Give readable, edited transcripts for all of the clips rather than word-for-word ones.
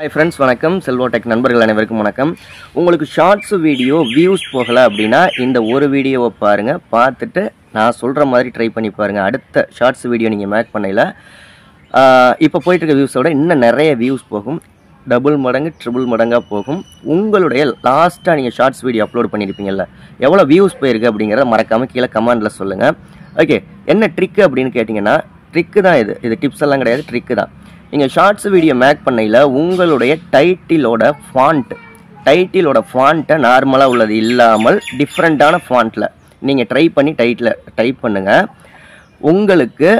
Hi friends, வணக்கம். செல்வோ tech நண்பர்கள் அனைவருக்கும் வணக்கம். உங்களுக்கு ஷார்ட்ஸ் வீடியோ வியூஸ் போகல அப்படின்னா இந்த ஒரு வீடியோவை பாருங்க. பார்த்துட்டு நான் சொல்ற மாதிரி ட்ரை பண்ணி பாருங்க. அடுத்த ஷார்ட்ஸ் வீடியோ நீங்க மேக் பண்ணையில இப்போ போயிட்டு இருக்க வியூஸோட இன்னும் நிறைய வியூஸ் போகும். டபுள் மடங்கு ட்ரிபிள் மடங்கா போகும். உங்களுடைய லாஸ்ட்டாக நீங்கள் ஷார்ட்ஸ் வீடியோ அப்லோட் பண்ணியிருப்பீங்கல்ல, எவ்வளோ வியூஸ் போயிருக்கு அப்படிங்கிறத மறக்காமல் கீழே கமெண்டில் சொல்லுங்கள். ஓகே, என்ன ட்ரிக்கு அப்படின்னு கேட்டிங்கன்னா, ட்ரிக்கு தான் இது டிப்ஸ் எல்லாம் கிடையாது, ட்ரிக்கு தான். நீங்கள் ஷார்ட்ஸ் வீடியோ மேக் பண்ணையில் உங்களுடைய டைட்டிலோட ஃபாண்ட்டை நார்மலாக உள்ளது இல்லாமல் டிஃப்ரெண்ட்டான ஃபாண்ட்டில் நீங்கள் ட்ரை பண்ணி டைப் பண்ணுங்கள். உங்களுக்கு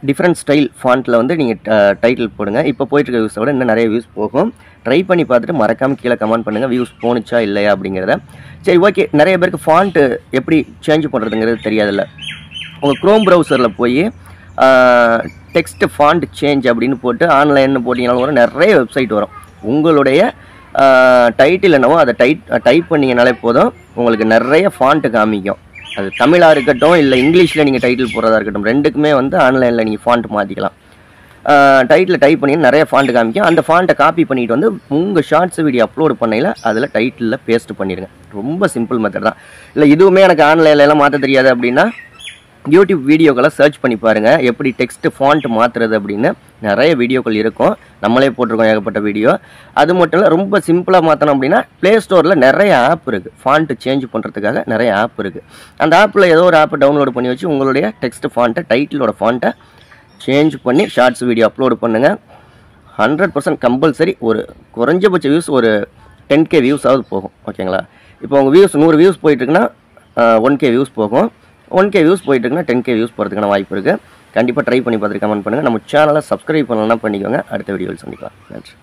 டிஃப்ரெண்ட் ஸ்டைல் ஃபாண்ட்டில் வந்து நீங்கள் டைட்டில் போடுங்க. இப்போ போயிட்டுருக்க வியூஸோட இன்னும் நிறைய வியூஸ் போகும். ட்ரை பண்ணி பார்த்துட்டு மறக்காமல் கீழே கமெண்ட் பண்ணுங்கள் வியூஸ் போணுச்சா இல்லையா அப்படிங்கிறத. சரி, ஓகே. நிறைய பேருக்கு ஃபாண்ட்டு எப்படி சேஞ்ச் பண்ணுறதுங்கிறது தெரியாதில்ல. உங்கள் க்ரோம் ப்ரௌசரில் போய் டெக்ஸ்ட் ஃபாண்ட் சேஞ்ச் அப்படின்னு போட்டு ஆன்லைன்னு போட்டிங்கனாலும் வரும், நிறைய வெப்சைட் வரும். உங்களுடைய டைட்டில் என்னவோ அதை டைப் பண்ணிங்கனாலே போதும், உங்களுக்கு நிறைய ஃபாண்ட்டு காமிக்கும். அது தமிழாக இருக்கட்டும் இல்லை இங்கிலீஷில் நீங்கள் டைட்டில் போடுறதா இருக்கட்டும், ரெண்டுக்குமே வந்து ஆன்லைனில் நீங்கள் ஃபாண்ட் மாற்றிக்கலாம். டைட்டில் டைப் பண்ணி நிறைய ஃபாண்ட் காமிக்கும். அந்த ஃபாண்ட்டை காப்பி பண்ணிட்டு வந்து உங்கள் ஷார்ட்ஸ் வீடியோ அப்லோட் பண்ணையில் அதில் டைட்டிலில் பேஸ்ட் பண்ணிடுங்க. ரொம்ப சிம்பிள் மெத்தட் தான். இல்லை இதுவுமே எனக்கு ஆன்லைன்லாம் மாற்ற தெரியாது அப்படின்னா யூடியூப் வீடியோக்களை சர்ச் பண்ணி பாருங்கள், எப்படி டெக்ஸ்ட் ஃபாண்ட் மாற்றுறது அப்படின்னு. நிறைய வீடியோக்கள் இருக்கும், நம்மளே போட்டிருக்கோம் ஏகப்பட்ட வீடியோ. அது மட்டும் இல்லை, ரொம்ப சிம்பிளாக மாற்றணும் அப்படின்னா ப்ளே ஸ்டோரில் நிறைய ஆப் இருக்குது, ஃபாண்ட்டு சேஞ்ச் பண்ணுறதுக்காக நிறைய ஆப் இருக்குது. அந்த ஆப்பில் ஏதோ ஒரு ஆப்பை டவுன்லோட் பண்ணி வச்சு உங்களுடைய டெக்ஸ்ட் ஃபாண்ட்டை டைட்டிலோட ஃபாண்ட்டை சேஞ்ச் பண்ணி ஷார்ட்ஸ் வீடியோ அப்லோட் பண்ணுங்கள். 100% கம்பல்சரி ஒரு குறைஞ்சபட்ச வியூஸ் ஒரு 10K வியூஸ் ஆகுது போகும். ஓகேங்களா? இப்போ உங்கள் வியூஸ் 100 வியூஸ் போயிட்டுருக்குன்னா 1K வியூஸ் போகும். 1K வியூஸ் போயிட்டுருக்குன்னா 10K வியூஸ் போகிறதுக்கான வாய்ப்பு இருக்குது. கண்டிப்பாக ட்ரை பண்ணி பார்த்துட்டு கமெண்ட் பண்ணுங்கள். நம்ம சேனலை சப்ஸ்கிரைப் பண்ணலாம் பண்ணிக்கோங்க. அடுத்த வீடியோவில் சந்திக்கலாம். நன்றி.